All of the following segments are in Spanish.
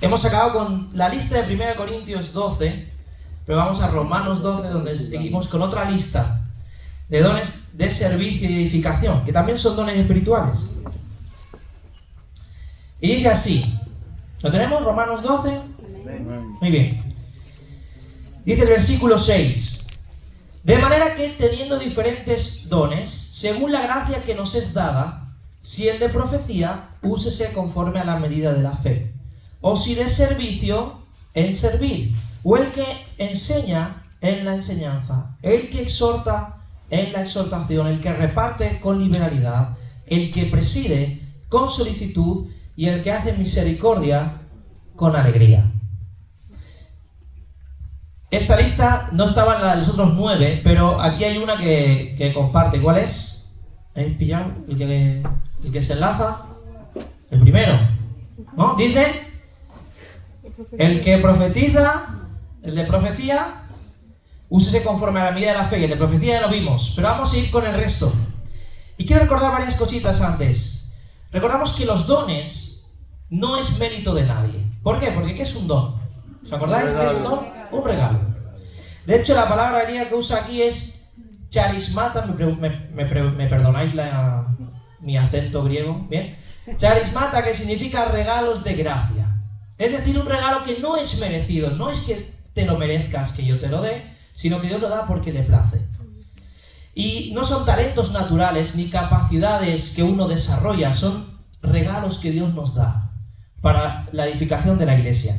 Hemos acabado con la lista de 1 Corintios 12, pero vamos a Romanos 12, donde seguimos con otra lista de dones de servicio y edificación, que también son dones espirituales. Y dice así, ¿lo tenemos? Romanos 12. Muy bien. Dice el versículo 6. De manera que teniendo diferentes dones, según la gracia que nos es dada, si el de profecía, úsese conforme a la medida de la fe. O si de servicio, en servir. O el que enseña, en la enseñanza. El que exhorta, en la exhortación. El que reparte, con liberalidad. El que preside, con solicitud. Y el que hace misericordia, con alegría. Esta lista no estaba en la de los otros 9, pero aquí hay una que comparte. ¿Cuál es? ¿Habéis pillado? El que se enlaza. El primero, ¿no? Dice, el que profetiza, el de profecía, úsese conforme a la medida de la fe. Y el de profecía ya lo vimos, pero vamos a ir con el resto. Y quiero recordar varias cositas antes. Recordamos que los dones no es mérito de nadie. ¿Por qué? Porque ¿qué es un don? ¿Os acordáis qué es un don? Un regalo. De hecho, la palabra griega que usa aquí es charismata. Me perdonáis mi acento griego, ¿bien? Charismata, que significa regalos de gracia. Es decir, un regalo que no es merecido. No es que te lo merezcas que yo te lo dé, sino que Dios lo da porque le place. Y no son talentos naturales ni capacidades que uno desarrolla, son regalos que Dios nos da para la edificación de la iglesia.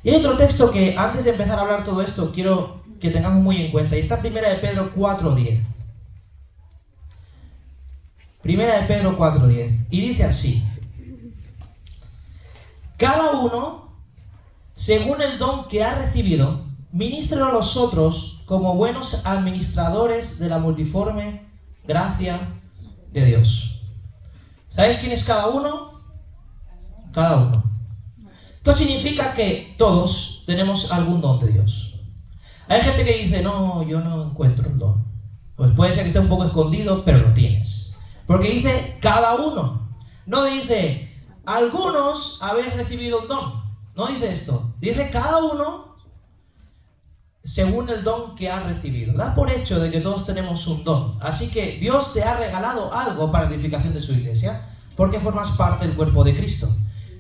Y hay otro texto que antes de empezar a hablar todo esto quiero que tengamos muy en cuenta, y está en 1 Pedro 4:10. 1 Pedro 4:10, y dice así: cada uno, según el don que ha recibido, ministrelo a los otros como buenos administradores de la multiforme gracia de Dios. ¿Sabéis quién es cada uno? Cada uno. Esto significa que todos tenemos algún don de Dios. Hay gente que dice, no, yo no encuentro un don. Pues puede ser que esté un poco escondido, pero lo tienes. Porque dice cada uno. No dice, algunos habéis recibido un don. No dice esto. Dice cada uno según el don que ha recibido. Da por hecho de que todos tenemos un don. Así que Dios te ha regalado algo para la edificación de su iglesia, porque formas parte del cuerpo de Cristo.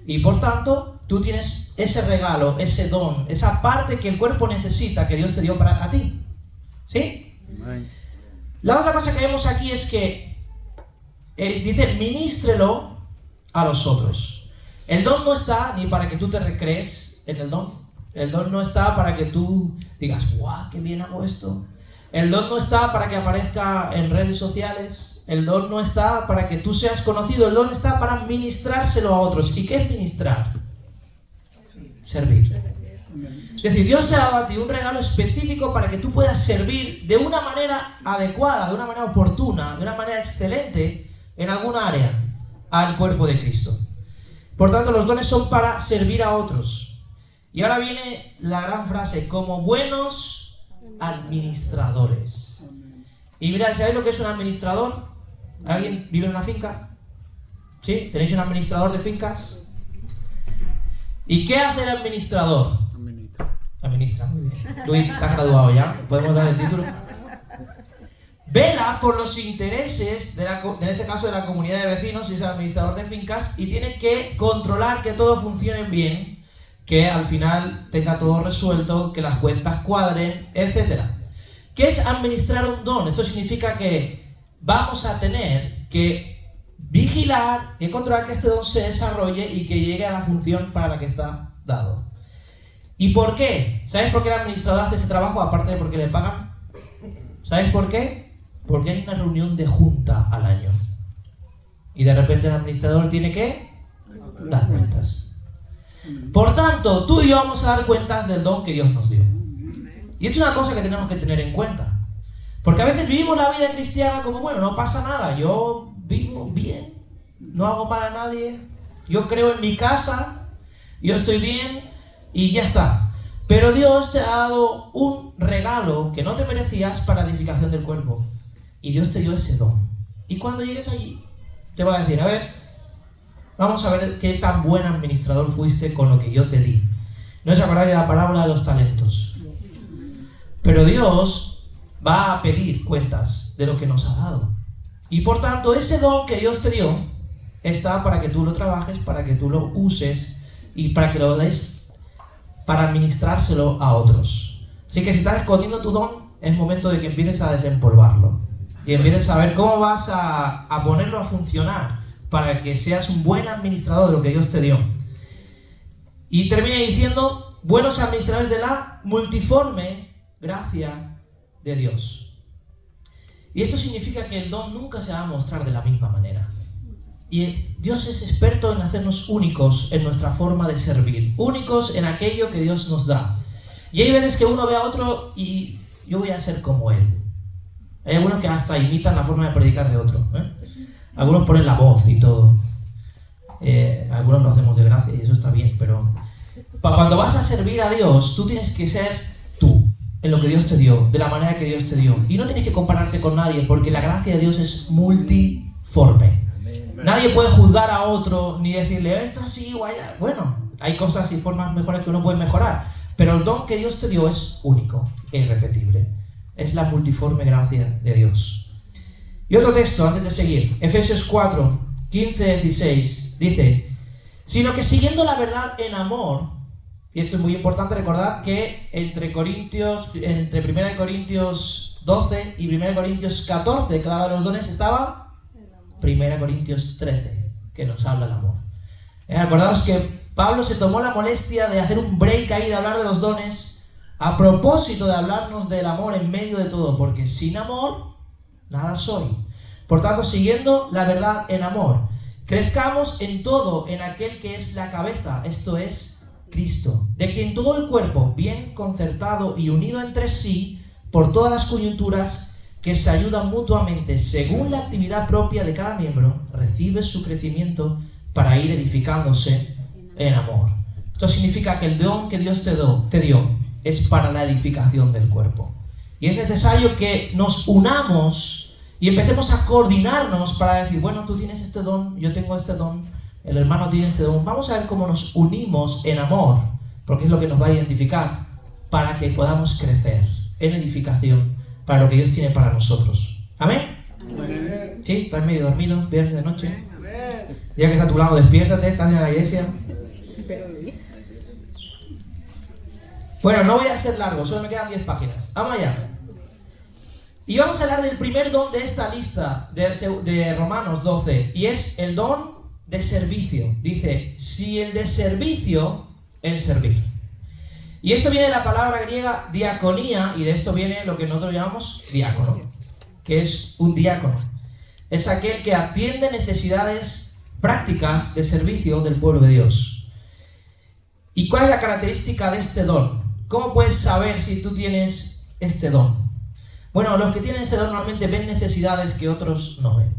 Y por tanto, tú tienes ese regalo, ese don, esa parte que el cuerpo necesita, que Dios te dio para a ti. ¿Sí? Amén. La otra cosa que vemos aquí es que dice, ministrelo a los otros. El don no está ni para que tú te recrees en el don. El don no está para que tú digas, ¡guau, qué bien hago esto! El don no está para que aparezca en redes sociales. El don no está para que tú seas conocido. El don está para ministrárselo a otros. ¿Y qué es ministrar? Servir. Es decir, Dios te ha dado a ti un regalo específico para que tú puedas servir de una manera adecuada, de una manera oportuna, de una manera excelente en alguna área al cuerpo de Cristo. Por tanto, los dones son para servir a otros. Y ahora viene la gran frase, como buenos administradores. Y mirad, ¿sabéis lo que es un administrador? ¿Alguien vive en una finca? ¿Sí? ¿Tenéis un administrador de fincas? ¿Y qué hace el administrador? Administra. Muy bien. Luis, ¿estás graduado ya? ¿Podemos dar el título? Vela por los intereses, en este caso de la comunidad de vecinos, si es el administrador de fincas, y tiene que controlar que todo funcione bien, que al final tenga todo resuelto, que las cuentas cuadren, etc. ¿Qué es administrar un don? Esto significa que vamos a tener que vigilar y controlar que este don se desarrolle y que llegue a la función para la que está dado. ¿Y por qué? ¿Sabes por qué el administrador hace ese trabajo aparte de porque le pagan? ¿Sabes por qué? Porque hay una reunión de junta al año. Y de repente el administrador tiene que dar cuentas. Por tanto, tú y yo vamos a dar cuentas del don que Dios nos dio. Y esto es una cosa que tenemos que tener en cuenta. Porque a veces vivimos la vida cristiana como, bueno, no pasa nada, yo vivo bien, no hago mal a nadie, yo creo en mi casa, yo estoy bien y ya está. Pero Dios te ha dado un regalo que no te merecías para la edificación del cuerpo. Y Dios te dio ese don. Y cuando llegues allí, te va a decir, a ver, Vamos a ver qué tan buen administrador fuiste con lo que yo te di. ¿No os acordáis de la parábola de los talentos? Pero Dios va a pedir cuentas de lo que nos ha dado. Y por tanto, ese don que Dios te dio está para que tú lo trabajes, para que tú lo uses y para que lo des para administrárselo a otros. Así que si estás escondiendo tu don, es momento de que empieces a desempolvarlo y empieces a ver cómo vas a ponerlo a funcionar para que seas un buen administrador de lo que Dios te dio. Y termina diciendo, buenos administradores de la multiforme gracia de Dios. Y esto significa que el don nunca se va a mostrar de la misma manera. Y Dios es experto en hacernos únicos en nuestra forma de servir, únicos en aquello que Dios nos da. Y hay veces que uno ve a otro y yo voy a ser como él. Hay algunos que hasta imitan la forma de predicar de otro, Algunos ponen la voz y todo. Algunos lo hacemos de gracia y eso está bien, pero cuando vas a servir a Dios, tú tienes que ser tú, en lo que Dios te dio, de la manera que Dios te dio. Y no tienes que compararte con nadie, porque la gracia de Dios es multiforme. Nadie puede juzgar a otro, ni decirle, esto sí, vaya. Bueno, hay cosas y formas mejores que uno puede mejorar, pero el don que Dios te dio es único e irrepetible. Es la multiforme gracia de Dios. Y otro texto, antes de seguir, Efesios 4, 15-16, dice, sino que siguiendo la verdad en amor, y esto es muy importante recordar que entre 1 Corintios 12 y 1 Corintios 14, que habla de los dones, estaba 1 Corintios 13, que nos habla del amor. Acordaos que Pablo se tomó la molestia de hacer un break ahí, de hablar de los dones, a propósito de hablarnos del amor en medio de todo, porque sin amor, nada soy. Por tanto, siguiendo la verdad en amor, crezcamos en todo en aquel que es la cabeza, esto es Cristo, de quien todo el cuerpo, bien concertado y unido entre sí, por todas las coyunturas, que se ayudan mutuamente según la actividad propia de cada miembro, recibe su crecimiento para ir edificándose en amor. Esto significa que el don que Dios te dio es para la edificación del cuerpo. Y es necesario que nos unamos y empecemos a coordinarnos para decir, bueno, tú tienes este don, yo tengo este don, el hermano tiene este don. Vamos a ver cómo nos unimos en amor, porque es lo que nos va a identificar, para que podamos crecer en edificación para lo que Dios tiene para nosotros. ¿Amén? Amén. ¿Sí? ¿Estás medio dormido? ¿Viernes de noche? Amén. Ya que está a tu lado, despiértate, estás en la iglesia. Bueno, no voy a ser largo, solo me quedan 10 páginas. Vamos allá. Y vamos a hablar del primer don de esta lista de Romanos 12, y es el don de servicio. Dice, si el de servicio, el servir. Y esto viene de la palabra griega diaconía, y de esto viene lo que nosotros llamamos diácono, que es un diácono. Es aquel que atiende necesidades prácticas de servicio del pueblo de Dios. ¿Y cuál es la característica de este don? ¿Cómo puedes saber si tú tienes este don? Bueno, los que tienen este don normalmente ven necesidades que otros no ven.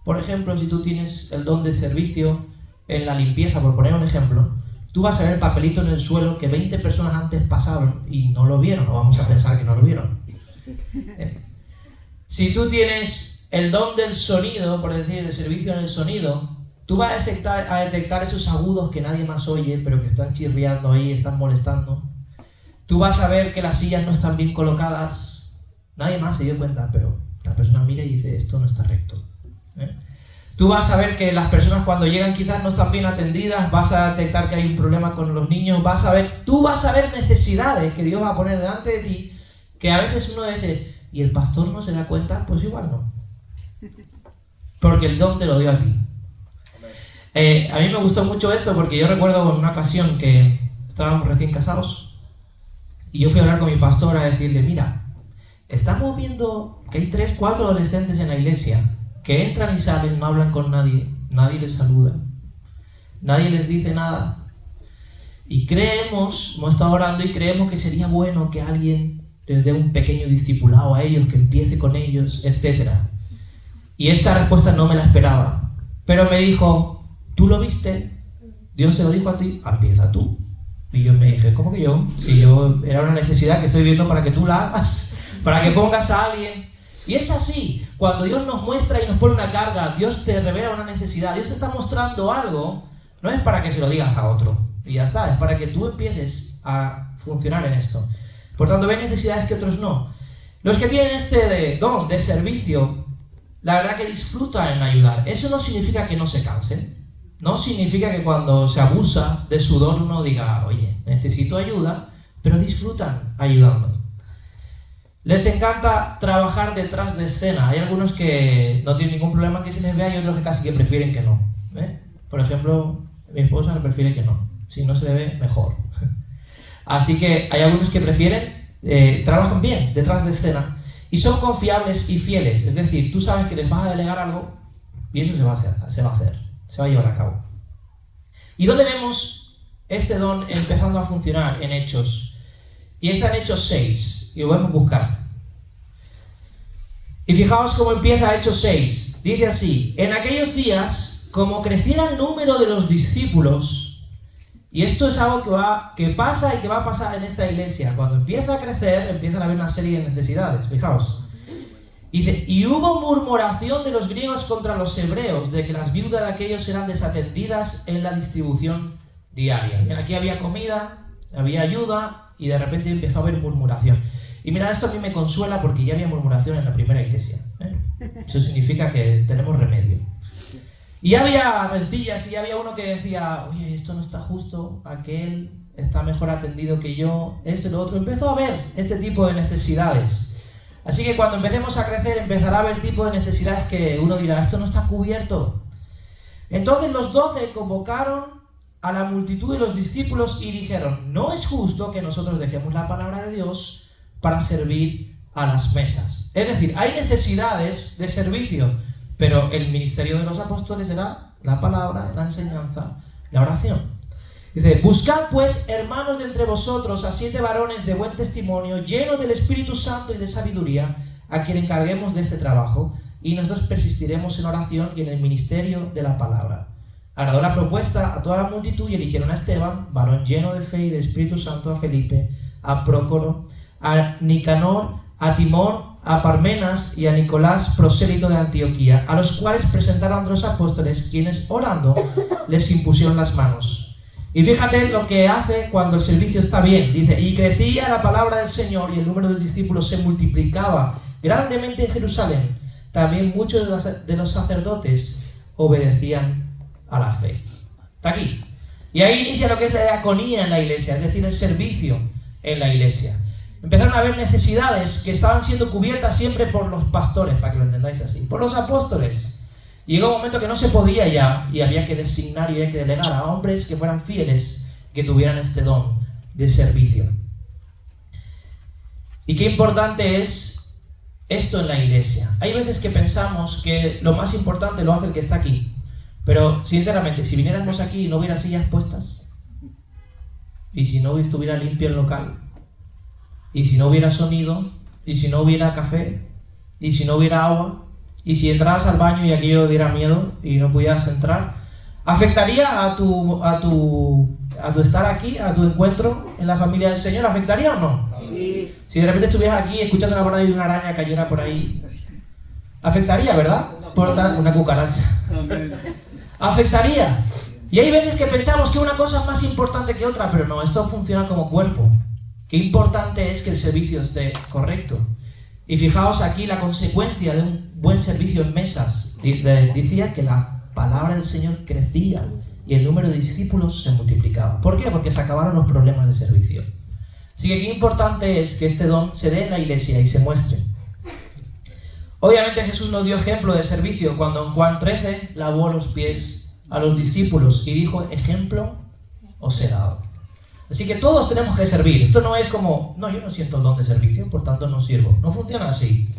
Por ejemplo, si tú tienes el don de servicio en la limpieza, por poner un ejemplo, tú vas a ver el papelito en el suelo que 20 personas antes pasaron y no lo vieron, o vamos a pensar que no lo vieron. Si tú tienes el don del sonido, por decir, el servicio en el sonido, tú vas a detectar esos agudos que nadie más oye, pero que están chirriando ahí, están molestando. Tú vas a ver que las sillas no están bien colocadas. Nadie más se dio cuenta, pero la persona mira y dice, esto no está recto. Tú vas a ver que las personas cuando llegan quizás no están bien atendidas, vas a detectar que hay un problema con los niños, tú vas a ver necesidades que Dios va a poner delante de ti, que a veces uno dice, ¿y el pastor no se da cuenta? Pues igual no. Porque el don te lo dio a ti. A mí me gustó mucho esto porque yo recuerdo en una ocasión que estábamos recién casados y yo fui a hablar con mi pastor a decirle, mira, estamos viendo que hay 3, 4 adolescentes en la iglesia que entran y salen, no hablan con nadie, nadie les saluda, nadie les dice nada. Y hemos estado orando y creemos que sería bueno que alguien les dé un pequeño discipulado a ellos, que empiece con ellos, etc. Y esta respuesta no me la esperaba. Pero me dijo, ¿tú lo viste? ¿Dios te lo dijo a ti? Empieza tú. Y yo me dije, ¿cómo que yo? Si yo era una necesidad que estoy viendo para que tú la hagas, para que pongas a alguien. Y es así, cuando Dios nos muestra y nos pone una carga, Dios te revela una necesidad, Dios te está mostrando algo, no es para que se lo digas a otro, y ya está, es para que tú empieces a funcionar en esto. Por tanto, ven necesidades que otros no. Los que tienen este don de servicio, la verdad que disfrutan en ayudar. Eso no significa que no se cansen, no significa que cuando se abusa de su don uno diga, oye, necesito ayuda, pero disfrutan ayudando. Les encanta trabajar detrás de escena. Hay algunos que no tienen ningún problema que se les vea y otros que casi que prefieren que no. Por ejemplo, mi esposa me prefiere que no. Si no se le ve, mejor. Así que hay algunos que prefieren, trabajan bien detrás de escena y son confiables y fieles. Es decir, tú sabes que les vas a delegar algo y eso se va a hacer, se va a llevar a cabo. ¿Y dónde vemos este don empezando a funcionar? En Hechos. Y está en Hechos 6, y lo podemos buscar. Y fijaos cómo empieza Hechos 6. Dice así: en aquellos días, como creciera el número de los discípulos, y esto es algo que pasa y que va a pasar en esta iglesia, cuando empieza a crecer, empiezan a haber una serie de necesidades, fijaos. Dice, y hubo murmuración de los griegos contra los hebreos, de que las viudas de aquellos eran desatendidas en la distribución diaria. Bien, aquí había comida, había ayuda, y de repente empezó a haber murmuración. Y mira, esto a mí me consuela porque ya había murmuración en la primera iglesia. Eso significa que tenemos remedio. Y había rencillas y había uno que decía, oye, esto no está justo, aquel está mejor atendido que yo, esto y lo otro. Empezó a haber este tipo de necesidades. Así que cuando empecemos a crecer empezará a haber tipo de necesidades que uno dirá, esto no está cubierto. Entonces los 12 convocaron a la multitud de los discípulos y dijeron, no es justo que nosotros dejemos la palabra de Dios para servir a las mesas. Es decir, hay necesidades de servicio, pero el ministerio de los apóstoles era la palabra, la enseñanza, la oración. Dice, buscad pues, hermanos de entre vosotros, a 7 varones de buen testimonio, llenos del Espíritu Santo y de sabiduría, a quien encarguemos de este trabajo, y nosotros persistiremos en oración y en el ministerio de la palabra. Agradó la propuesta a toda la multitud y eligieron a Esteban, varón lleno de fe y del Espíritu Santo, a Felipe, a Prócoro, a Nicanor, a Timón, a Parmenas y a Nicolás, prosélito de Antioquía, a los cuales presentaron a los apóstoles, quienes orando les impusieron las manos. Y fíjate lo que hace cuando el servicio está bien. Dice, y crecía la palabra del Señor y el número de discípulos se multiplicaba grandemente en Jerusalén. También muchos de los sacerdotes obedecían a la fe. Está aquí. Y ahí inicia lo que es la diaconía en la iglesia, es decir, el servicio en la iglesia. Empezaron a haber necesidades que estaban siendo cubiertas siempre por los pastores, para que lo entendáis así, por los apóstoles. Y llegó un momento que no se podía ya, y había que designar y había que delegar a hombres que fueran fieles, que tuvieran este don de servicio. Y qué importante es esto en la iglesia. Hay veces que pensamos que lo más importante lo hace el que está aquí. Pero, sinceramente, si viniéramos aquí y no hubiera sillas puestas, y si no estuviera limpio el local, y si no hubiera sonido, y si no hubiera café, y si no hubiera agua, y si entraras al baño y aquello diera miedo y no pudieras entrar, ¿afectaría a tu estar aquí, a tu encuentro en la familia del Señor? ¿Afectaría o no? Sí. Si de repente estuvieras aquí escuchando la palabra y una araña cayera por ahí, afectaría, ¿verdad? Por una cucaracha. Afectaría. Y hay veces que pensamos que una cosa es más importante que otra, pero no, esto funciona como cuerpo. Qué importante es que el servicio esté correcto. Y fijaos aquí la consecuencia de un buen servicio en mesas. Decía que la palabra del Señor crecía y el número de discípulos se multiplicaba. ¿Por qué? Porque se acabaron los problemas de servicio. Así que qué importante es que este don se dé en la iglesia y se muestre. Obviamente Jesús nos dio ejemplo de servicio cuando en Juan 13 lavó los pies a los discípulos y dijo, ejemplo os he dado. Así que todos tenemos que servir. Esto no es como, no, yo no siento el don de servicio, por tanto no sirvo. No funciona así.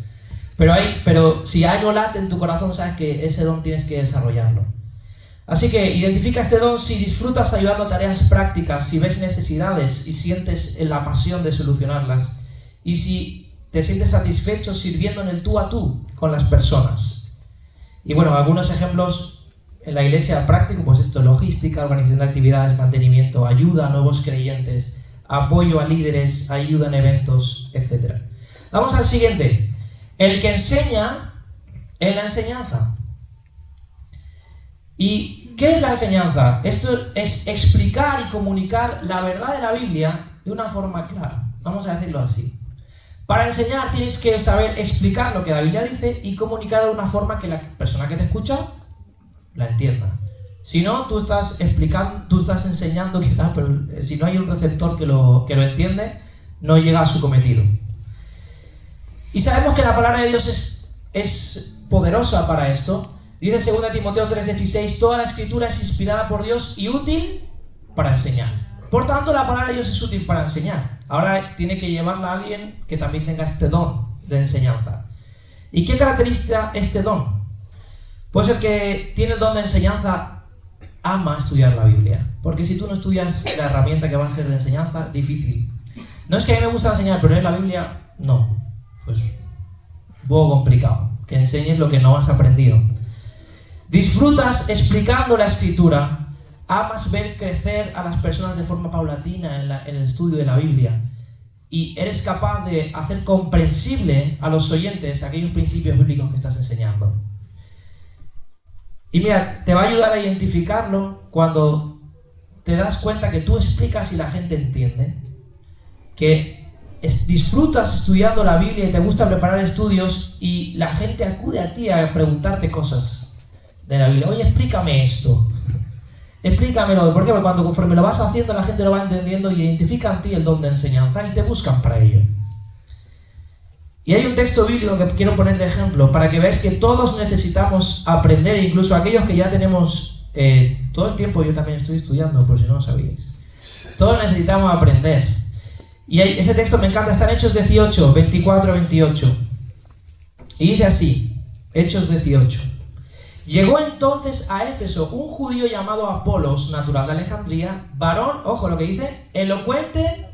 Pero si algo late en tu corazón, sabes que ese don tienes que desarrollarlo. Así que identifica este don si disfrutas ayudando a tareas prácticas, si ves necesidades y sientes la pasión de solucionarlas, y si te sientes satisfecho sirviendo en el tú a tú con las personas. Y bueno, algunos ejemplos en la iglesia práctico, pues esto, logística, organización de actividades, mantenimiento, ayuda a nuevos creyentes, apoyo a líderes, ayuda en eventos, etc. Vamos al siguiente. El que enseña en la enseñanza. ¿Y qué es la enseñanza? Esto es explicar y comunicar la verdad de la Biblia de una forma clara. Vamos a decirlo así. Para enseñar tienes que saber explicar lo que la Biblia dice y comunicarlo de una forma que la persona que te escucha la entienda. Si no, tú estás explicando, tú estás enseñando quizás, pero si no hay un receptor que lo entiende, no llega a su cometido. Y sabemos que la palabra de Dios es poderosa para esto. Dice 2 Timoteo 3:16, toda la escritura es inspirada por Dios y útil para enseñar. Por tanto, la palabra de Dios es útil para enseñar. Ahora tiene que llevarla a alguien que también tenga este don de enseñanza. ¿Y qué caracteriza este don? Pues el que tiene el don de enseñanza ama estudiar la Biblia. Porque si tú no estudias la herramienta que va a ser de enseñanza, difícil. No es que a mí me gusta enseñar, pero en la Biblia, no. Pues un poco complicado. Que enseñes lo que no has aprendido. Disfrutas explicando la escritura. Amas ver crecer a las personas de forma paulatina en el estudio de la Biblia. Y eres capaz de hacer comprensible a los oyentes aquellos principios bíblicos que estás enseñando. Y mira, te va a ayudar a identificarlo cuando te das cuenta que tú explicas y la gente entiende. Que disfrutas estudiando la Biblia y te gusta preparar estudios y la gente acude a ti a preguntarte cosas de la Biblia. Oye, explícame esto. Explícamelo. ¿Por qué? Porque cuando conforme lo vas haciendo la gente lo va entendiendo y identifica en ti el don de enseñanza y te buscan para ello. Y hay un texto bíblico que quiero poner de ejemplo para que veáis que todos necesitamos aprender, incluso aquellos que ya tenemos todo el tiempo. Yo también estoy estudiando, por si no lo sabíais. Todos necesitamos aprender. Y ese texto me encanta, está en Hechos 18, 24-28. Y dice así, Hechos 18. Llegó entonces a Éfeso un judío llamado Apolos, natural de Alejandría, varón, ojo lo que dice, elocuente,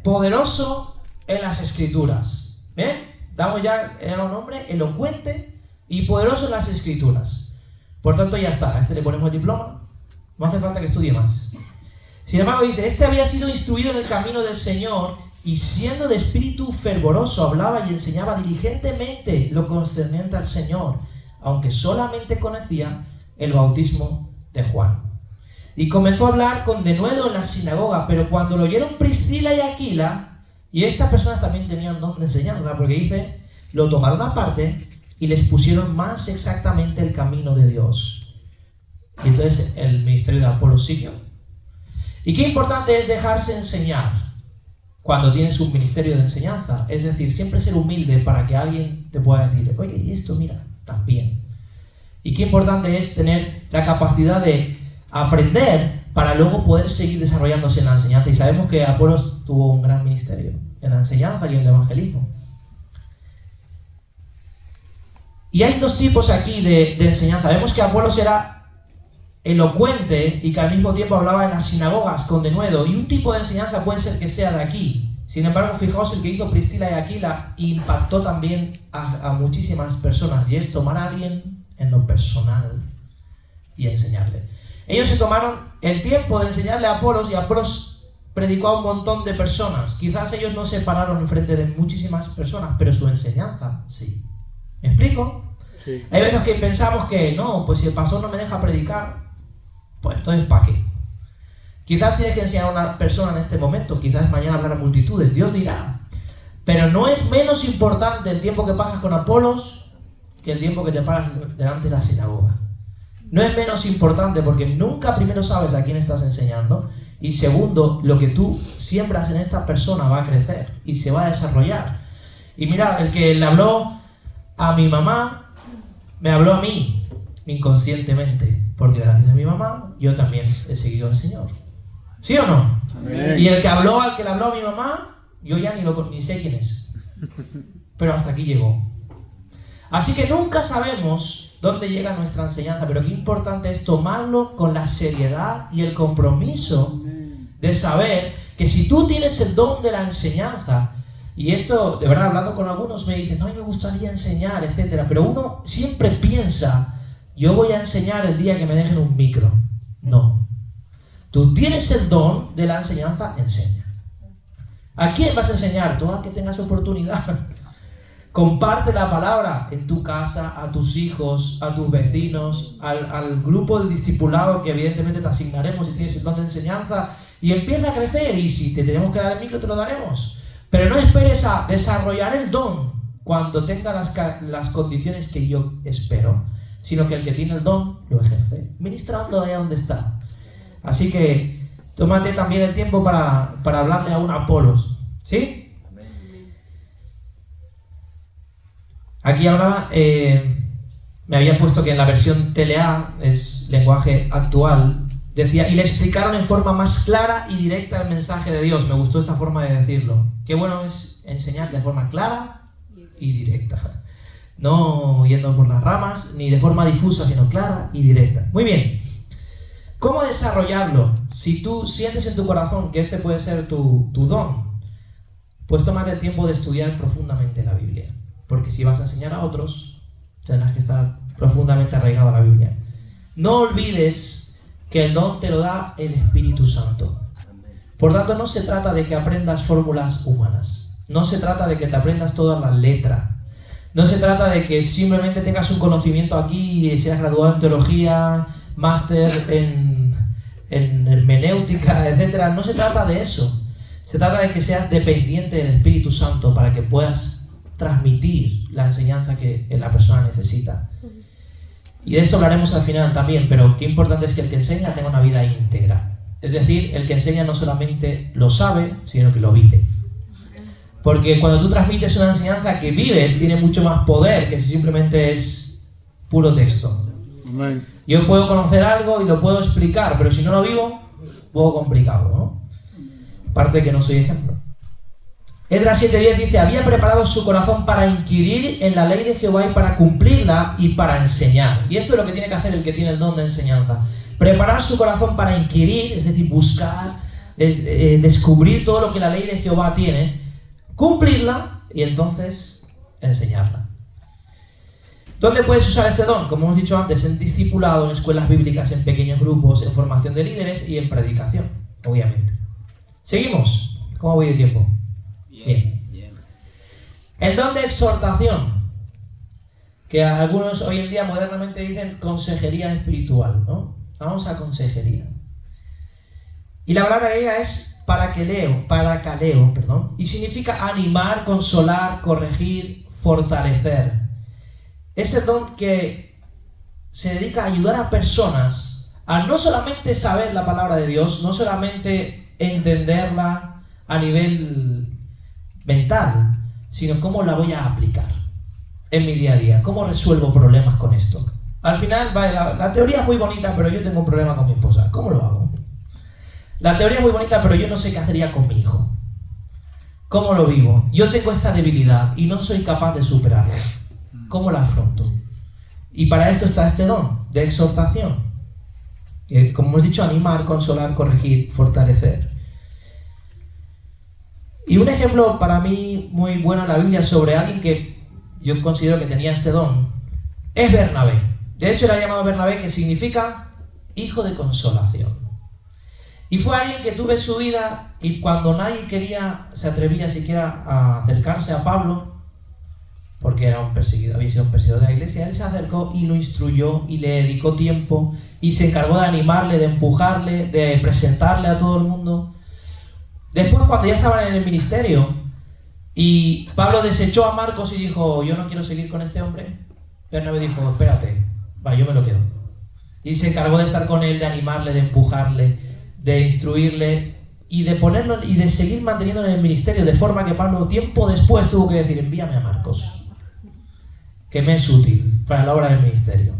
poderoso en las escrituras. ¿Ven? Damos ya el nombre, elocuente y poderoso en las escrituras. Por tanto ya está, a este le ponemos el diploma, no hace falta que estudie más. Sin embargo dice, este había sido instruido en el camino del Señor y siendo de espíritu fervoroso hablaba y enseñaba diligentemente lo concerniente al Señor, aunque solamente conocía el bautismo de Juan. Y comenzó a hablar con denuedo en la sinagoga, pero cuando lo oyeron Priscila y Aquila, y estas personas también tenían don de enseñanza, porque dice, lo tomaron aparte y les pusieron más exactamente el camino de Dios. Y entonces el ministerio de Apolos siguió. Y qué importante es dejarse enseñar cuando tienes un ministerio de enseñanza. Es decir, siempre ser humilde para que alguien te pueda decir, oye, y esto mira, también. Y qué importante es tener la capacidad de aprender para luego poder seguir desarrollándose en la enseñanza. Y sabemos que Apolos tuvo un gran ministerio en la enseñanza y en el evangelismo. Y hay dos tipos aquí de enseñanza. Vemos que Apolos era elocuente y que al mismo tiempo hablaba en las sinagogas con denuedo. Y un tipo de enseñanza puede ser que sea de aquí. Sin embargo, fijaos, el que hizo Priscila y Aquila impactó también a muchísimas personas. Y es tomar a alguien en lo personal y enseñarle. Ellos se tomaron el tiempo de enseñarle a Apolos y Apolos predicó a un montón de personas. Quizás ellos no se pararon en frente de muchísimas personas, pero su enseñanza sí. ¿Me explico? Sí. Hay veces que pensamos que no, pues si el pastor no me deja predicar, pues entonces ¿para qué? Quizás tienes que enseñar a una persona en este momento, quizás mañana hablar a multitudes, Dios dirá. Pero no es menos importante el tiempo que pasas con Apolos que el tiempo que te paras delante de la sinagoga. No es menos importante porque nunca primero sabes a quién estás enseñando y segundo, lo que tú siembras en esta persona va a crecer y se va a desarrollar. Y mira, el que le habló a mi mamá, me habló a mí inconscientemente, porque gracias a mi mamá yo también he seguido al Señor. ¿Sí o no? Amén. Y el que habló al que le habló a mi mamá, yo ya ni sé quién es. Pero hasta aquí llegó. Así que nunca sabemos dónde llega nuestra enseñanza, pero qué importante es tomarlo con la seriedad y el compromiso de saber que si tú tienes el don de la enseñanza, y esto, de verdad, hablando con algunos me dicen, no, me gustaría enseñar, etcétera, pero uno siempre piensa, yo voy a enseñar el día que me dejen un micro. No. Tú tienes el don de la enseñanza, enseña. ¿A quién vas a enseñar? Tú a que tengas oportunidad. Comparte la palabra en tu casa, a tus hijos, a tus vecinos, al grupo de discipulado que evidentemente te asignaremos si tienes el don de enseñanza, y empieza a crecer, y si te tenemos que dar el micro te lo daremos. Pero no esperes a desarrollar el don cuando tenga las condiciones que yo espero, sino que el que tiene el don lo ejerce, ministrando allá donde está. Así que tómate también el tiempo para hablarle a un Apolos, ¿sí? Aquí hablaba, me había puesto que en la versión TLA, es lenguaje actual, decía, y le explicaron en forma más clara y directa el mensaje de Dios. Me gustó esta forma de decirlo. Qué bueno es enseñar de forma clara y directa. No yendo por las ramas, ni de forma difusa, sino clara y directa. Muy bien. ¿Cómo desarrollarlo? Si tú sientes en tu corazón que este puede ser tu don, pues tómate el tiempo de estudiar profundamente la Biblia. Porque si vas a enseñar a otros, tendrás que estar profundamente arraigado a la Biblia. No olvides que el don te lo da el Espíritu Santo. Por tanto, no se trata de que aprendas fórmulas humanas. No se trata de que te aprendas toda la letra. No se trata de que simplemente tengas un conocimiento aquí y seas graduado en teología, máster en hermenéutica, etc. No se trata de eso. Se trata de que seas dependiente del Espíritu Santo para que puedas transmitir la enseñanza que la persona necesita. Y de esto hablaremos al final también, pero qué importante es que el que enseña tenga una vida íntegra. Es decir, el que enseña no solamente lo sabe, sino que lo vive. Porque cuando tú transmites una enseñanza que vives, tiene mucho más poder que si simplemente es puro texto. Yo puedo conocer algo y lo puedo explicar, pero si no lo vivo, un poco complicado, ¿no? Aparte de que no soy ejemplo. Esdras 7:10 dice, había preparado su corazón para inquirir en la ley de Jehová y para cumplirla y para enseñar. Y esto es lo que tiene que hacer el que tiene el don de enseñanza. Preparar su corazón para inquirir, es decir, buscar, descubrir todo lo que la ley de Jehová tiene, cumplirla y entonces enseñarla. ¿Dónde puedes usar este don? Como hemos dicho antes, en discipulado, en escuelas bíblicas, en pequeños grupos, en formación de líderes y en predicación, obviamente. ¿Seguimos? ¿Cómo voy de tiempo? Bien. El don de exhortación, que algunos hoy en día modernamente dicen consejería espiritual, ¿no? Vamos a consejería. Y la palabra griega es parakaleo, y significa animar, consolar, corregir, fortalecer. Es el don que se dedica a ayudar a personas a no solamente saber la palabra de Dios, no solamente entenderla a nivel mental, sino cómo la voy a aplicar en mi día a día, cómo resuelvo problemas con esto. Al final, vale, la teoría es muy bonita, pero yo tengo un problema con mi esposa, ¿cómo lo hago? La teoría es muy bonita, pero yo no sé qué hacería con mi hijo. ¿Cómo lo vivo? Yo tengo esta debilidad y no soy capaz de superarla. ¿Cómo la afronto? Y para esto está este don de exhortación, que, como hemos dicho, animar, consolar, corregir, fortalecer. Y un ejemplo para mí muy bueno en la Biblia sobre alguien que yo considero que tenía este don es Bernabé. De hecho, era llamado Bernabé, que significa hijo de consolación. Y fue alguien que tuvo su vida, y cuando nadie se atrevía siquiera a acercarse a Pablo, porque era había sido un perseguidor de la iglesia, él se acercó y lo instruyó y le dedicó tiempo y se encargó de animarle, de empujarle, de presentarle a todo el mundo. Después, cuando ya estaban en el ministerio y Pablo desechó a Marcos y dijo, yo no quiero seguir con este hombre, Bernabé dijo, espérate, yo me lo quedo. Y se encargó de estar con él, de animarle, de empujarle, de instruirle y de ponerlo y de seguir manteniéndolo en el ministerio, de forma que Pablo tiempo después tuvo que decir, envíame a Marcos, que me es útil para la obra del ministerio.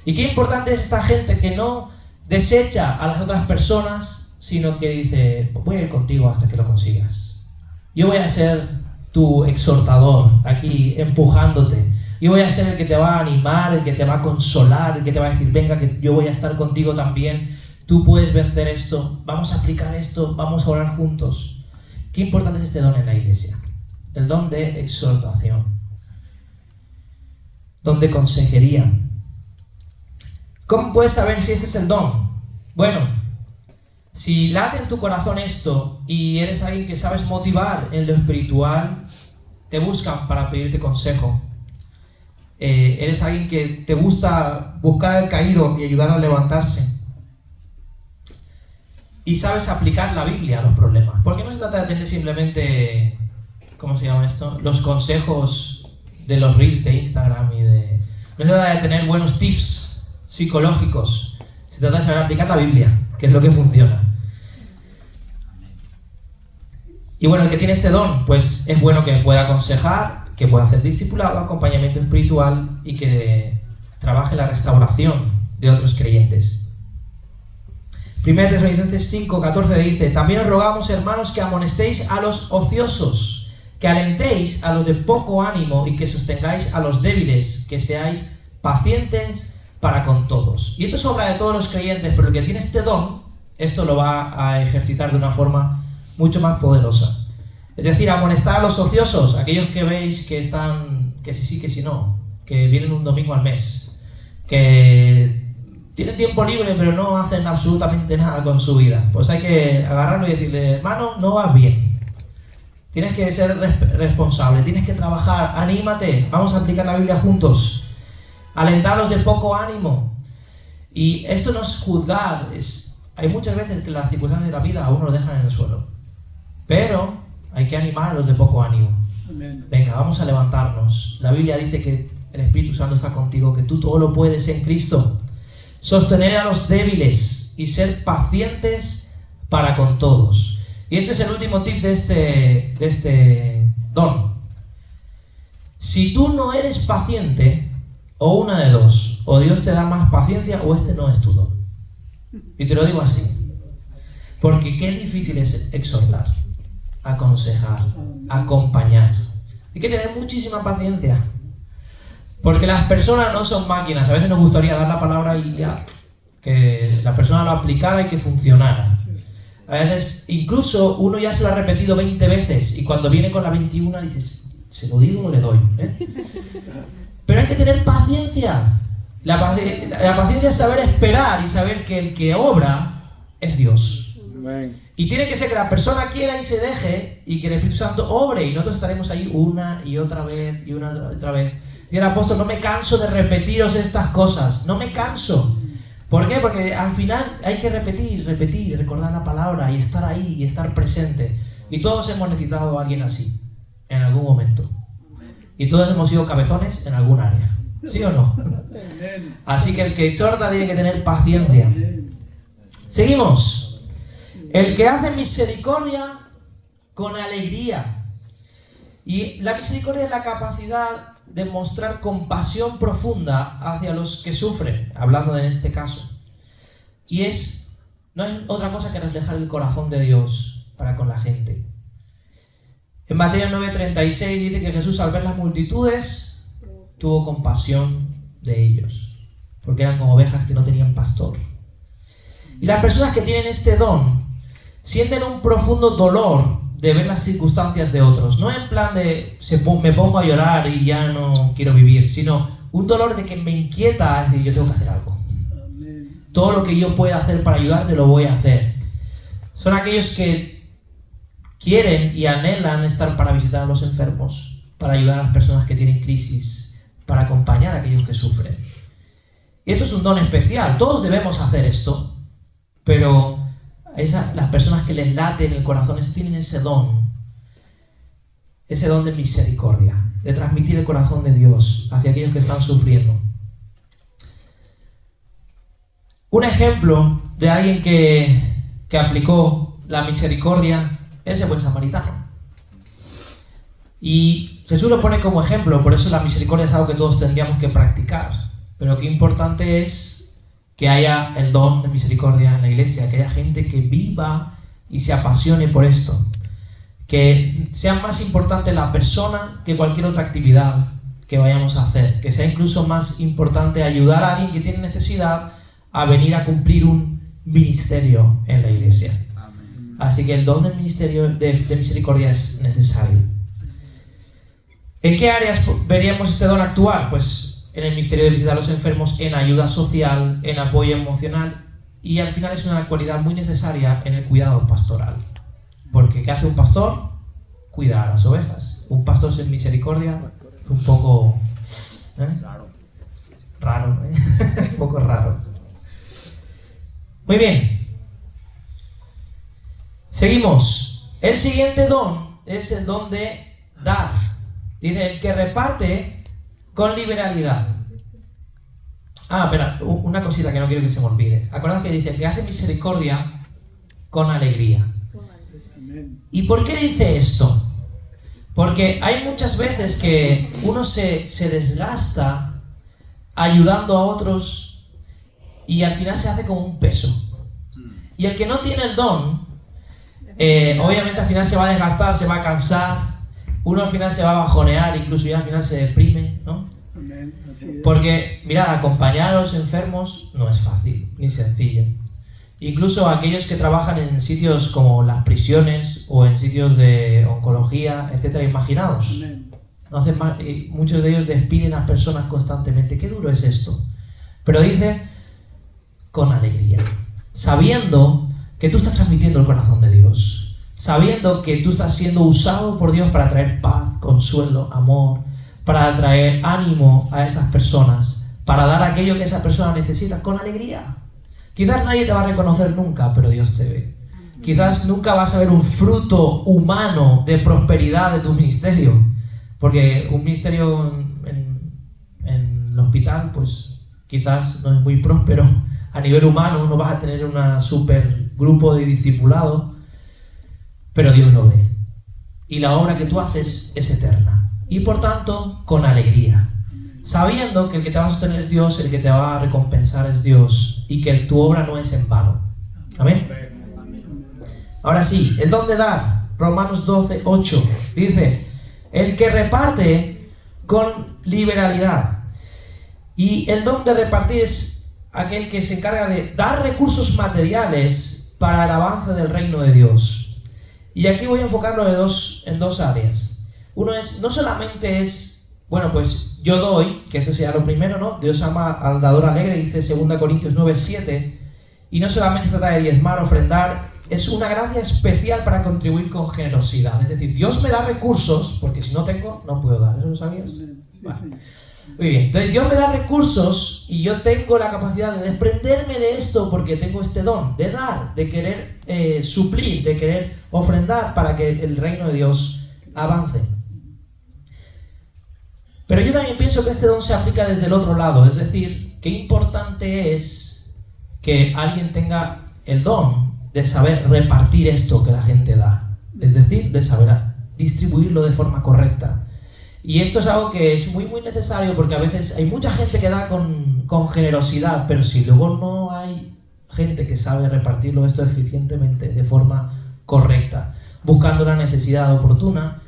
Y qué importante es esta gente que no desecha a las otras personas, sino que dice, voy a ir contigo hasta que lo consigas. Yo voy a ser tu exhortador aquí, empujándote. Yo voy a ser el que te va a animar, el que te va a consolar, el que te va a decir, venga, que yo voy a estar contigo también. Tú puedes vencer esto, vamos a aplicar esto, vamos a orar juntos. Qué importante es este don en la iglesia. El don de exhortación. Don de consejería. ¿Cómo puedes saber si este es el don? Bueno, si late en tu corazón esto y eres alguien que sabes motivar en lo espiritual, te buscan para pedirte consejo. Eres alguien que te gusta buscar al caído y ayudar a levantarse. Y sabes aplicar la Biblia a los problemas. Porque no se trata de tener simplemente, ¿cómo se llama esto? Los consejos de los reels de Instagram no se trata de tener buenos tips psicológicos. Se trata de saber aplicar la Biblia, que es lo que funciona. Y bueno, el que tiene este don, pues es bueno que pueda aconsejar, que pueda hacer discipulado, acompañamiento espiritual y que trabaje la restauración de otros creyentes. 1 Tesalonicenses 5:14 dice: también os rogamos, hermanos, que amonestéis a los ociosos, que alentéis a los de poco ánimo y que sostengáis a los débiles, que seáis pacientes para con todos. Y esto es obra de todos los creyentes, pero el que tiene este don, esto lo va a ejercitar de una forma mucho más poderosa. Es decir, amonestar a los ociosos, aquellos que veis que están, que sí, que sí no, que vienen un domingo al mes, que tienen tiempo libre pero no hacen absolutamente nada con su vida. Pues hay que agarrarlo y decirle: hermano, no vas bien. Tienes que ser responsable, tienes que trabajar, anímate, vamos a aplicar la Biblia juntos. Alentarlos de poco ánimo. Y esto no es juzgar, hay muchas veces que las circunstancias de la vida a uno lo dejan en el suelo. Pero hay que animar a los de poco ánimo. Venga, vamos a levantarnos. La Biblia dice que el Espíritu Santo está contigo, que tú todo lo puedes en Cristo. Sostener a los débiles y ser pacientes para con todos. Y este es el último tip de este don. Si tú no eres paciente, o una de dos, o Dios te da más paciencia o este no es tu don. Y te lo digo así, porque qué difícil es exhortar, aconsejar, acompañar. Hay que tener muchísima paciencia, porque las personas no son máquinas. A veces nos gustaría dar la palabra y ya, que la persona lo aplicara y que funcionara. A veces incluso uno ya se lo ha repetido 20 veces y cuando viene con la 21 dices: ¿se lo digo o le doy? Pero hay que tener paciencia. La paciencia es saber esperar y saber que el que obra es Dios. Y tiene que ser que la persona quiera y se deje y que el Espíritu Santo obre, y nosotros estaremos ahí una y otra vez y una y otra vez. Y el apóstol: no me canso de repetiros estas cosas, no me canso. ¿Por qué? Porque al final hay que repetir, recordar la palabra y estar ahí y estar presente. Y todos hemos necesitado a alguien así en algún momento. Y todos hemos sido cabezones en algún área. ¿Sí o no? Así que el que exhorta tiene que tener paciencia. Seguimos. El que hace misericordia con alegría. Y la misericordia es la capacidad de mostrar compasión profunda hacia los que sufren, hablando en este caso. Y no hay otra cosa que reflejar el corazón de Dios para con la gente. En Mateo 9:36 dice que Jesús, al ver las multitudes, tuvo compasión de ellos, porque eran como ovejas que no tenían pastor. Y las personas que tienen este don sienten un profundo dolor de ver las circunstancias de otros, no en plan de me pongo a llorar y ya no quiero vivir, sino un dolor de que me inquieta, es decir, yo tengo que hacer algo. Todo lo que yo pueda hacer para ayudarte lo voy a hacer. Son aquellos que quieren y anhelan estar para visitar a los enfermos, para ayudar a las personas que tienen crisis, para acompañar a aquellos que sufren. Y esto es un don especial, todos debemos hacer esto, pero las personas que les late en el corazón tienen ese don de misericordia, de transmitir el corazón de Dios hacia aquellos que están sufriendo. Un ejemplo de alguien que aplicó la misericordia es el buen samaritano. Y Jesús lo pone como ejemplo, por eso la misericordia es algo que todos tendríamos que practicar. Pero qué importante es que haya el don de misericordia en la iglesia, que haya gente que viva y se apasione por esto. Que sea más importante la persona que cualquier otra actividad que vayamos a hacer. Que sea incluso más importante ayudar a alguien que tiene necesidad a venir a cumplir un ministerio en la iglesia. Así que el don del ministerio de misericordia es necesario. ¿En qué áreas veríamos este don actuar? Pues en el ministerio de visitar a los enfermos, en ayuda social, en apoyo emocional, y al final es una cualidad muy necesaria en el cuidado pastoral. Porque ¿qué hace un pastor? cuidar a las ovejas. Un pastor sin misericordia es un poco raro, un poco raro. Muy bien. Seguimos. El siguiente don es el don de dar. Dice, el que reparte con liberalidad. Espera, una cosita que no quiero que se me olvide. Acordaos que dice, el que hace misericordia con alegría. ¿Y por qué dice esto? Porque hay muchas veces que uno se desgasta ayudando a otros y al final se hace como un peso. Y el que no tiene el don, obviamente al final se va a desgastar, se va a cansar, uno al final se va a bajonear, incluso ya al final se deprime, ¿no? Porque, mirad, acompañar a los enfermos no es fácil, ni sencillo. Incluso aquellos que trabajan en sitios como las prisiones o en sitios de oncología, etcétera, imaginaos. No hacen más, muchos de ellos despiden a personas constantemente. Qué duro es esto. Pero dice, con alegría, sabiendo que tú estás transmitiendo el corazón de Dios, sabiendo que tú estás siendo usado por Dios para traer paz, consuelo, amor, para traer ánimo a esas personas, para dar aquello que esa persona necesita con alegría. Quizás nadie te va a reconocer nunca, pero Dios te ve. Quizás nunca vas a ver un fruto humano de prosperidad de tu ministerio, porque un ministerio en el hospital, pues quizás no es muy próspero. A nivel humano no vas a tener un super grupo de discipulados, pero Dios lo ve. Y la obra que tú haces es eterna. Y por tanto, con alegría, sabiendo que el que te va a sostener es Dios, el que te va a recompensar es Dios, y que tu obra no es en vano. Amén. Ahora sí, el don de dar, Romanos 12:8, dice, el que reparte con liberalidad. Y el don de repartir es aquel que se encarga de dar recursos materiales para el avance del reino de Dios. Y aquí voy a enfocarlo en dos áreas. Uno es, no solamente es, bueno, pues yo doy, que esto sería lo primero, ¿no? Dios ama al dador alegre, dice 2 Corintios 9:7, y no solamente se trata de diezmar, ofrendar, es una gracia especial para contribuir con generosidad. Es decir, Dios me da recursos, porque si no tengo, no puedo dar. ¿Eso lo sabías? Sí, vale. Sí. Muy bien, entonces Dios me da recursos y yo tengo la capacidad de desprenderme de esto porque tengo este don, de dar, de querer suplir, de querer ofrendar para que el reino de Dios avance. Pero yo también pienso que este don se aplica desde el otro lado, es decir, qué importante es que alguien tenga el don de saber repartir esto que la gente da, es decir, de saber distribuirlo de forma correcta. Y esto es algo que es muy muy necesario porque a veces hay mucha gente que da con generosidad, pero si luego no hay gente que sabe repartirlo esto eficientemente, de forma correcta, buscando la necesidad oportuna,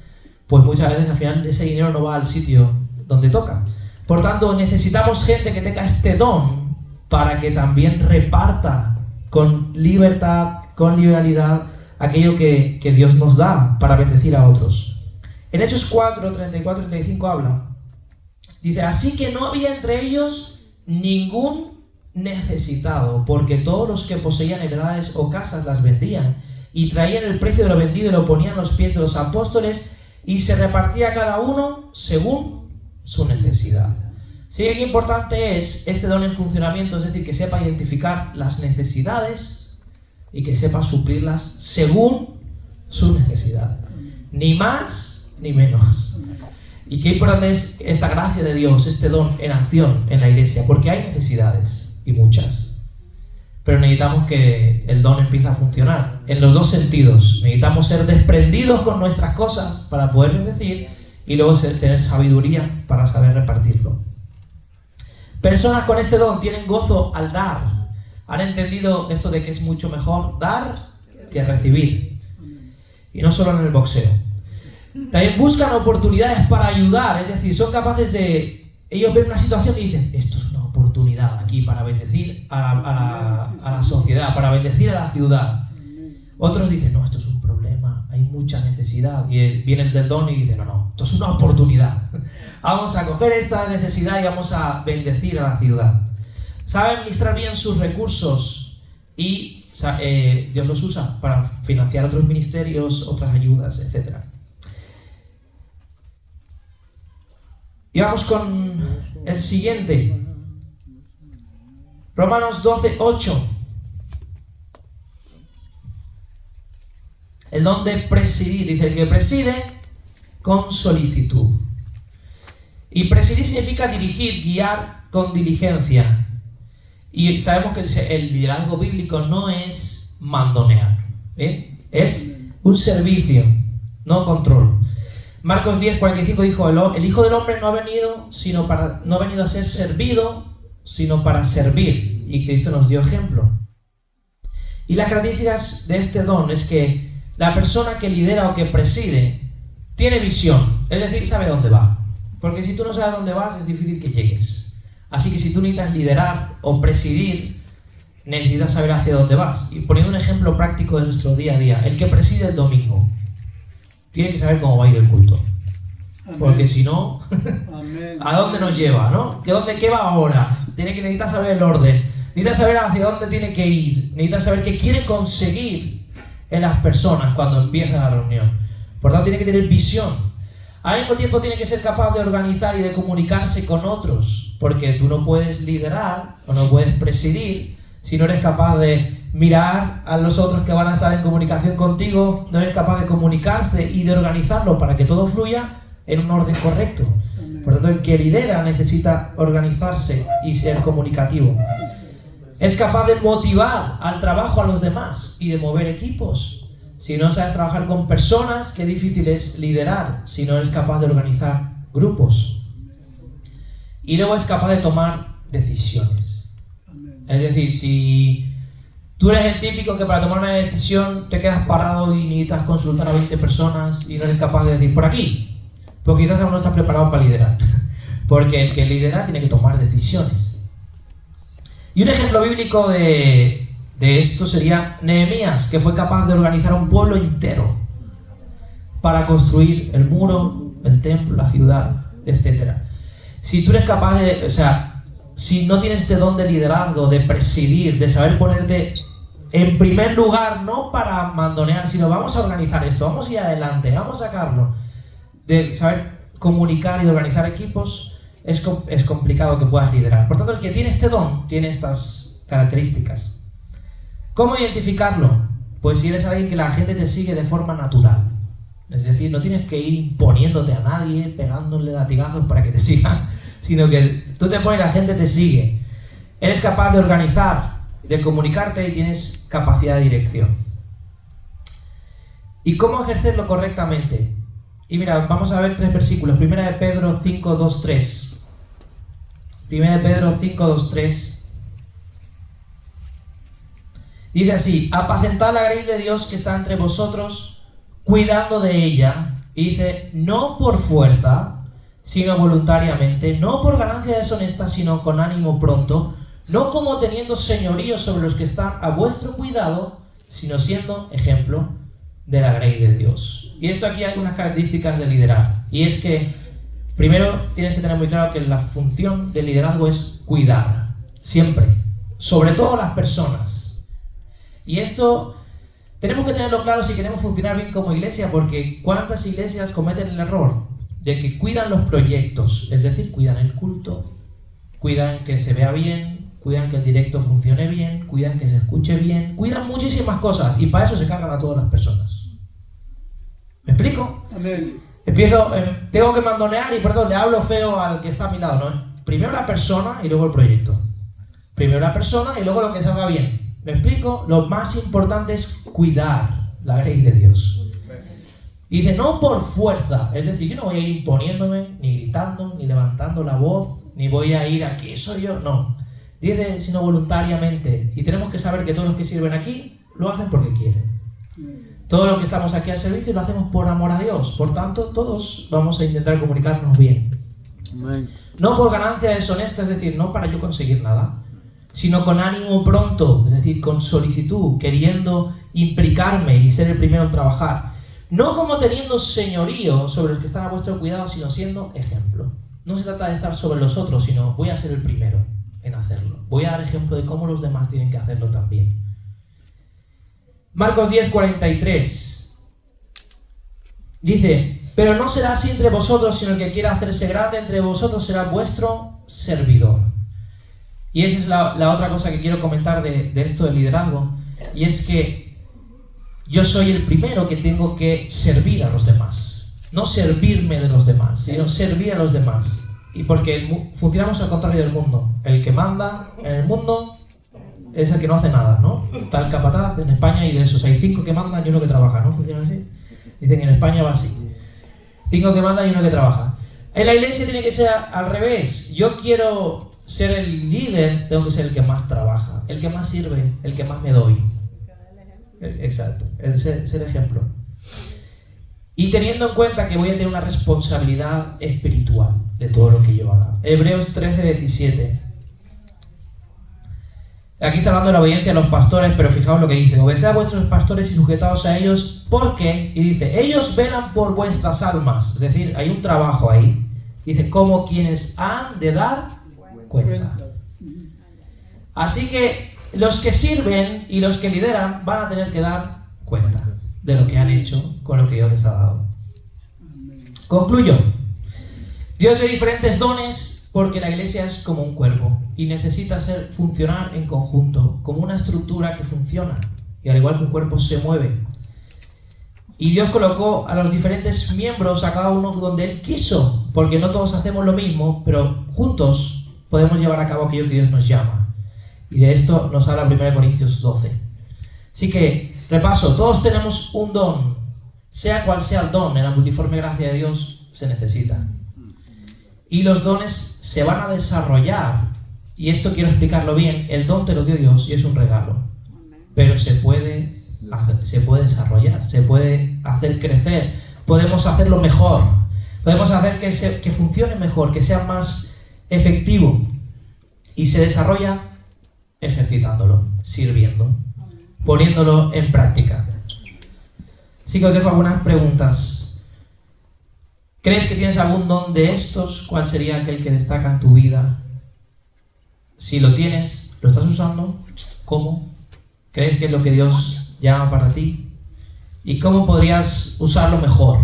pues muchas veces al final ese dinero no va al sitio donde toca. Por tanto, necesitamos gente que tenga este don para que también reparta con libertad, con liberalidad, aquello que Dios nos da para bendecir a otros. En Hechos 4, 34 y 35 habla. Dice, así que no había entre ellos ningún necesitado, porque todos los que poseían heredades o casas las vendían, y traían el precio de lo vendido y lo ponían a los pies de los apóstoles, y se repartía cada uno según su necesidad. Sí, qué importante es este don en funcionamiento, es decir, que sepa identificar las necesidades y que sepa suplirlas según su necesidad. Ni más ni menos. Y qué importante es esta gracia de Dios, este don en acción en la iglesia, porque hay necesidades y muchas. Pero necesitamos que el don empiece a funcionar en los dos sentidos. Necesitamos ser desprendidos con nuestras cosas para poder bendecir y luego tener sabiduría para saber repartirlo. Personas con este don tienen gozo al dar. Han entendido esto de que es mucho mejor dar que recibir. Y no solo en el boxeo. También buscan oportunidades para ayudar, es decir, son capaces de... Ellos ven una situación y dicen, esto es una oportunidad aquí para bendecir a la sociedad, para bendecir a la ciudad. Otros dicen, no, esto es un problema, hay mucha necesidad. Y viene el del don y dice, no, esto es una oportunidad. Vamos a coger esta necesidad y vamos a bendecir a la ciudad. Saben administrar bien sus recursos y Dios los usa para financiar otros ministerios, otras ayudas, etc. Y vamos con el siguiente. Romanos 12:8. El don de presidir. Dice, el que preside con solicitud. Y presidir significa dirigir, guiar con diligencia. Y sabemos que el liderazgo bíblico no es mandonear, es un servicio, no control. Marcos 10:45 dijo, el Hijo del Hombre no ha venido a ser servido, sino para servir. Y Cristo nos dio ejemplo. Y las características de este don es que la persona que lidera o que preside tiene visión, es decir, sabe dónde va. Porque si tú no sabes dónde vas, es difícil que llegues. Así que si tú necesitas liderar o presidir, necesitas saber hacia dónde vas. Y poniendo un ejemplo práctico de nuestro día a día, el que preside el domingo tiene que saber cómo va a ir el culto. Amén. Porque si no, ¿a dónde nos lleva? ¿No? ¿Qué va ahora? Necesita saber el orden, necesita saber hacia dónde tiene que ir, necesita saber qué quiere conseguir en las personas cuando empieza la reunión. Por tanto, tiene que tener visión. Al mismo tiempo tiene que ser capaz de organizar y de comunicarse con otros, porque tú no puedes liderar o no puedes presidir si no eres capaz de mirar a los otros que van a estar en comunicación contigo, no eres capaz de comunicarse y de organizarlo para que todo fluya en un orden correcto. Por tanto, el que lidera necesita organizarse y ser comunicativo. Es capaz de motivar al trabajo a los demás y de mover equipos. Si no sabes trabajar con personas, qué difícil es liderar si no eres capaz de organizar grupos. Y luego es capaz de tomar decisiones. Es decir, si tú eres el típico que para tomar una decisión te quedas parado y necesitas consultar a 20 personas y no eres capaz de decir por aquí, pues quizás aún no estás preparado para liderar. Porque el que lidera tiene que tomar decisiones. Y un ejemplo bíblico de esto sería Nehemías, que fue capaz de organizar un pueblo entero para construir el muro, el templo, la ciudad, etc. Si tú eres capaz si no tienes este don de liderazgo, de presidir, de saber ponerte en primer lugar, no para mandonear, sino vamos a organizar esto, vamos a ir adelante, vamos a sacarlo, de saber comunicar y de organizar equipos, es complicado que puedas liderar. Por tanto, el que tiene este don tiene estas características. ¿Cómo identificarlo? Pues si eres alguien que la gente te sigue de forma natural. Es decir, no tienes que ir imponiéndote a nadie, pegándole latigazos para que te sigan, sino que tú te pones y la gente te sigue. Eres capaz de organizar, de comunicarte y tienes capacidad de dirección. ¿Y cómo ejercerlo correctamente? Y mira, vamos a ver 3 versículos. 1 de Pedro 5:2-3. 1 de Pedro 5:2-3. Dice así: apacentad la grey de Dios que está entre vosotros, cuidando de ella. Y dice, no por fuerza, sino voluntariamente, no por ganancia deshonesta, sino con ánimo pronto, no como teniendo señorío sobre los que están a vuestro cuidado, sino siendo ejemplo de la grey de Dios. Y esto aquí hay algunas características de liderar. Y es que, primero, tienes que tener muy claro que la función del liderazgo es cuidar, siempre, sobre todo a las personas. Y esto tenemos que tenerlo claro si queremos funcionar bien como iglesia, porque ¿cuántas iglesias cometen el error de que cuidan los proyectos? Es decir, cuidan el culto, cuidan que se vea bien, cuidan que el directo funcione bien, cuidan que se escuche bien, cuidan muchísimas cosas y para eso se cargan a todas las personas. ¿Me explico? Amén. Tengo que mandonear y le hablo feo al que está a mi lado, ¿no? Primero la persona y luego el proyecto. Primero la persona y luego lo que salga bien. ¿Me explico? Lo más importante es cuidar la grey de Dios. Y dice, no por fuerza. Es decir, yo no voy a ir imponiéndome, ni gritando, ni levantando la voz, ni voy a ir aquí soy yo. No. Dice, sino voluntariamente. Y tenemos que saber que todos los que sirven aquí lo hacen porque quieren. Todos los que estamos aquí al servicio lo hacemos por amor a Dios. Por tanto, todos vamos a intentar comunicarnos bien. Amén. No por ganancia deshonesta, es decir, no para yo conseguir nada, sino con ánimo pronto, es decir, con solicitud, queriendo implicarme y ser el primero en trabajar. No como teniendo señorío sobre los que están a vuestro cuidado, sino siendo ejemplo. No se trata de estar sobre los otros, sino voy a ser el primero en hacerlo. Voy a dar ejemplo de cómo los demás tienen que hacerlo también. Marcos 10:43 dice, Pero no será así entre vosotros, sino el que quiera hacerse grande entre vosotros será vuestro servidor. Y esa es la otra cosa que quiero comentar de esto del liderazgo. Y es que yo soy el primero que tengo que servir a los demás. No servirme de los demás, sino servir a los demás. Y porque funcionamos al contrario del mundo. El que manda en el mundo es el que no hace nada, ¿no? Tal capataz en España y de esos hay 5 que mandan y 1 que trabaja, ¿no? Funciona así. Dicen que en España va así. 5 que mandan y 1 que trabaja. En la iglesia tiene que ser al revés. Yo quiero ser el líder, tengo que ser el que más trabaja, el que más sirve, el que más me doy. Exacto, ser ejemplo. Y teniendo en cuenta que voy a tener una responsabilidad espiritual de todo lo que yo haga. Hebreos 13:17. Aquí está hablando de la obediencia a los pastores, pero fijaos lo que dice: obedeced a vuestros pastores y sujetaos a ellos, porque, y dice, ellos velan por vuestras almas. Es decir, hay un trabajo ahí. Dice, como quienes han de dar cuenta. Así que los que sirven y los que lideran van a tener que dar cuenta de lo que han hecho con lo que Dios les ha dado. Concluyo. Dios dio diferentes dones porque la iglesia es como un cuerpo y necesita funcionar en conjunto, como una estructura que funciona. Y al igual que un cuerpo se mueve. Y Dios colocó a los diferentes miembros, a cada uno donde Él quiso, porque no todos hacemos lo mismo, pero juntos podemos llevar a cabo aquello que Dios nos llama. Y de esto nos habla 1 Corintios 12. Así que, repaso, todos tenemos un don, sea cual sea el don, en la multiforme gracia de Dios se necesita. Y los dones se van a desarrollar, y esto quiero explicarlo bien, el don te lo dio Dios y es un regalo, pero se puede desarrollar, se puede hacer crecer, podemos hacerlo mejor, podemos hacer que funcione mejor, que sea más efectivo, y se desarrolla ejercitándolo, sirviendo, poniéndolo en práctica. Así que os dejo algunas preguntas. ¿Crees que tienes algún don de estos? ¿Cuál sería aquel que destaca en tu vida? Si lo tienes, ¿lo estás usando? ¿Cómo? ¿Crees que es lo que Dios llama para ti? ¿Y cómo podrías usarlo mejor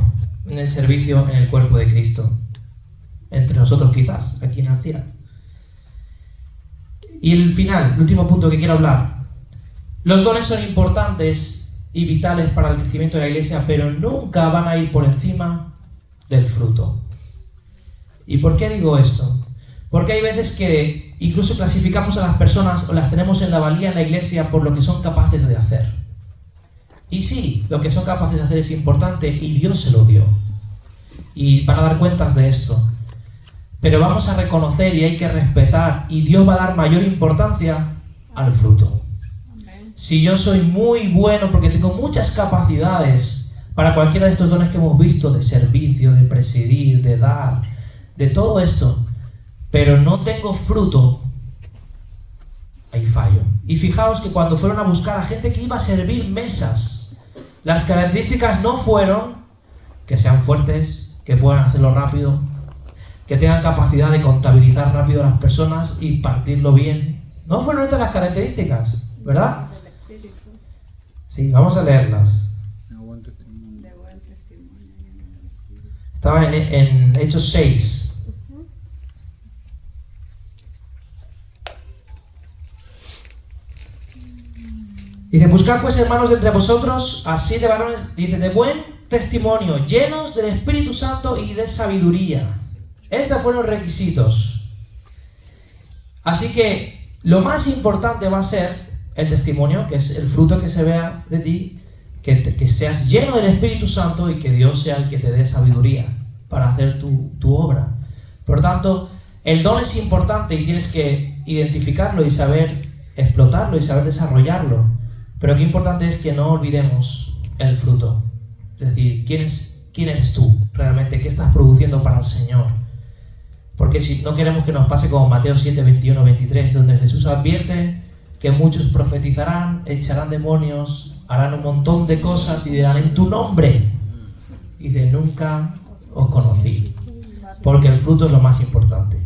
en el servicio en el cuerpo de Cristo? Entre nosotros quizás, aquí en Alcira. Y el último punto que quiero hablar. Los dones son importantes y vitales para el crecimiento de la iglesia, pero nunca van a ir por encima del fruto. ¿Y por qué digo esto? Porque hay veces que incluso clasificamos a las personas o las tenemos en la valía en la iglesia por lo que son capaces de hacer. Y sí, lo que son capaces de hacer es importante y Dios se lo dio. Y van a dar cuentas de esto. Pero vamos a reconocer y hay que respetar, y Dios va a dar mayor importancia al fruto. Si yo soy muy bueno porque tengo muchas capacidades para cualquiera de estos dones que hemos visto, de servicio, de presidir, de dar, de todo esto, pero no tengo fruto, hay fallo. Y fijaos que cuando fueron a buscar a gente que iba a servir mesas, las características no fueron que sean fuertes, que puedan hacerlo rápido, que tengan capacidad de contabilizar rápido a las personas y partirlo bien. No fueron estas las características, ¿verdad? Sí, vamos a leerlas. Estaba en Hechos 6. Dice, buscad pues, hermanos, de entre vosotros así de varones, dice, de buen testimonio, llenos del Espíritu Santo y de sabiduría. Estos fueron los requisitos. Así que lo más importante va a ser el testimonio, que es el fruto que se vea de ti, que seas lleno del Espíritu Santo y que Dios sea el que te dé sabiduría para hacer tu obra. Por tanto, el don es importante y tienes que identificarlo y saber explotarlo y saber desarrollarlo. Pero qué importante es que no olvidemos el fruto. Es decir, ¿quién eres tú realmente? ¿Qué estás produciendo para el Señor? Porque si no queremos que nos pase como Mateo 7, 21, 23, donde Jesús advierte que muchos profetizarán, echarán demonios, harán un montón de cosas y dirán en tu nombre. Y dice, nunca os conocí. Porque el fruto es lo más importante.